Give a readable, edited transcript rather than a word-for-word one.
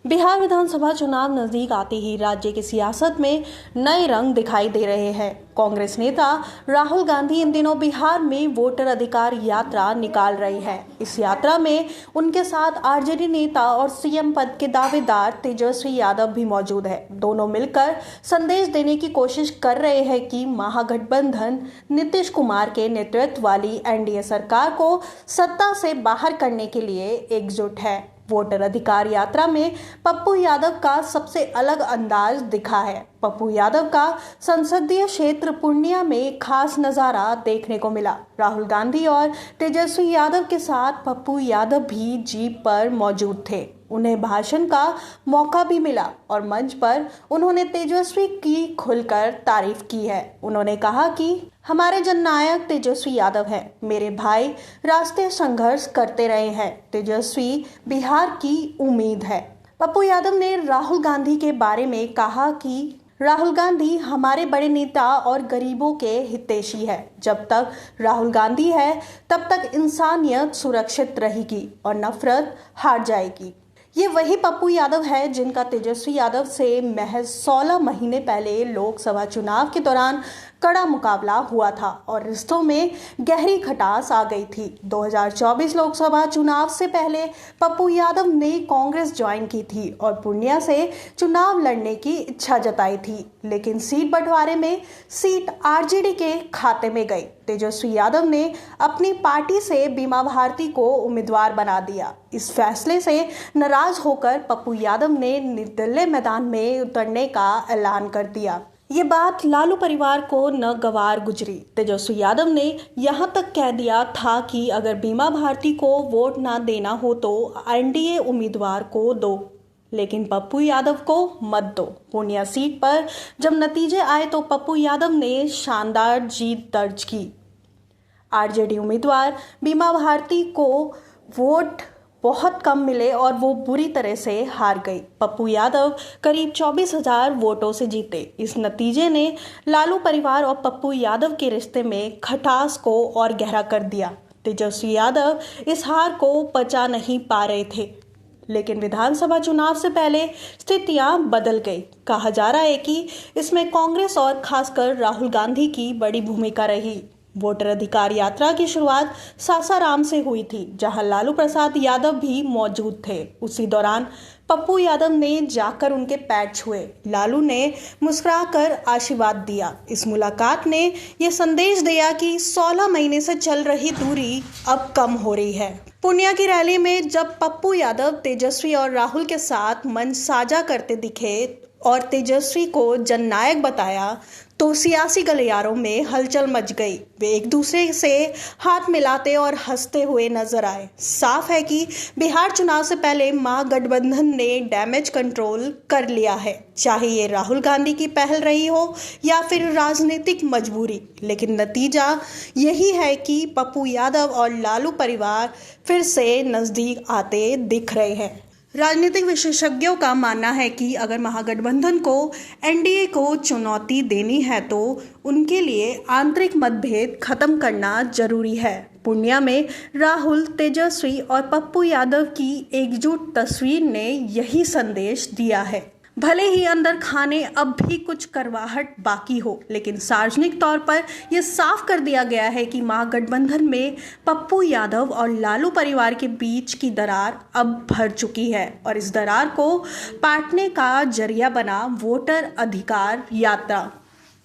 बिहार विधानसभा चुनाव नजदीक आते ही राज्य की सियासत में नए रंग दिखाई दे रहे हैं। कांग्रेस नेता राहुल गांधी इन दिनों बिहार में वोटर अधिकार यात्रा निकाल रहे हैं। इस यात्रा में उनके साथ आरजेडी नेता और सीएम पद के दावेदार तेजस्वी यादव भी मौजूद है। दोनों मिलकर संदेश देने की कोशिश कर रहे हैं कि महागठबंधन नीतीश कुमार के नेतृत्व वाली एनडीए सरकार को सत्ता से बाहर करने के लिए एकजुट है। वोटर अधिकार यात्रा में पप्पू यादव का सबसे अलग अंदाज दिखा है। पप्पू यादव का संसदीय क्षेत्र पूर्णिया में खास नजारा देखने को मिला। राहुल गांधी और तेजस्वी यादव के साथ पप्पू यादव भी जीप पर मौजूद थे। उन्हें भाषण का मौका भी मिला और मंच पर उन्होंने तेजस्वी की खुलकर तारीफ की है। उन्होंने कहा कि हमारे जननायक तेजस्वी यादव हैं। मेरे भाई राष्ट्रीय संघर्ष करते रहे हैं। तेजस्वी बिहार की उम्मीद है। पप्पू यादव ने राहुल गांधी के बारे में कहा कि राहुल गांधी हमारे बड़े नेता और गरीबों के हितैषी है। जब तक राहुल गांधी है तब तक इंसानियत सुरक्षित रहेगी और नफरत हार जाएगी। ये वही पप्पू यादव है जिनका तेजस्वी यादव से महज 16 महीने पहले लोकसभा चुनाव के दौरान कड़ा मुकाबला हुआ था और रिश्तों में गहरी खटास आ गई थी। 2024 लोकसभा चुनाव से पहले पप्पू यादव ने कांग्रेस ज्वाइन की थी और पूर्णिया से चुनाव लड़ने की इच्छा जताई थी, लेकिन सीट बंटवारे में सीट आरजेडी के खाते में गई। तेजस्वी यादव ने अपनी पार्टी से बीमा भारती को उम्मीदवार बना दिया। इस फैसले से नाराज होकर पप्पू यादव ने निर्दलीय मैदान में उतरने का ऐलान कर दिया। ये बात लालू परिवार को न गवार गुजरी। तेजस्वी यादव ने यहाँ तक कह दिया था कि अगर बीमा भारती को वोट ना देना हो तो एनडीए उम्मीदवार को दो, लेकिन पप्पू यादव को मत दो। पूर्णिया सीट पर जब नतीजे आए तो पप्पू यादव ने शानदार जीत दर्ज की। आरजेडी उम्मीदवार बीमा भारती को वोट बहुत कम मिले और वो बुरी तरह से हार गई। पप्पू यादव करीब 24,000 वोटों से जीते। इस नतीजे ने लालू परिवार और पप्पू यादव के रिश्ते में खटास को और गहरा कर दिया। तेजस्वी यादव इस हार को पचा नहीं पा रहे थे, लेकिन विधानसभा चुनाव से पहले स्थितियां बदल गई। कहा जा रहा है कि इसमें कांग्रेस और खासकर राहुल गांधी की बड़ी भूमिका रही। वोटर अधिकार यात्रा की शुरुआत सासाराम से हुई थी, जहां लालू प्रसाद यादव भी मौजूद थे। उसी दौरान पप्पू यादव ने जाकर उनके पैर छुए। लालू ने मुस्कुराकर आशीर्वाद दिया। इस मुलाकात ने यह संदेश दिया कि 16 महीने से चल रही दूरी अब कम हो रही है। पूर्णिया की रैली में जब पप्पू यादव तेजस्वी और राहुल के साथ मंच साझा करते दिखे और तेजस्वी को जननायक बताया तो सियासी गलियारों में हलचल मच गई। वे एक दूसरे से हाथ मिलाते और हंसते हुए नजर आए। साफ है कि बिहार चुनाव से पहले महागठबंधन ने डैमेज कंट्रोल कर लिया है, चाहे ये राहुल गांधी की पहल रही हो या फिर राजनीतिक मजबूरी। लेकिन नतीजा यही है कि पप्पू यादव और लालू परिवार फिर से नजदीक आते दिख रहे हैं। राजनीतिक विशेषज्ञों का मानना है कि अगर महागठबंधन को एनडीए को चुनौती देनी है तो उनके लिए आंतरिक मतभेद खत्म करना जरूरी है। पूर्णिया में राहुल, तेजस्वी और पप्पू यादव की एकजुट तस्वीर ने यही संदेश दिया है। भले ही अंदर खाने अब भी कुछ करवाहट बाकी हो, लेकिन सार्वजनिक तौर पर यह साफ कर दिया गया है कि महागठबंधन में पप्पू यादव और लालू परिवार के बीच की दरार अब भर चुकी है और इस दरार को पाटने का जरिया बना वोटर अधिकार यात्रा।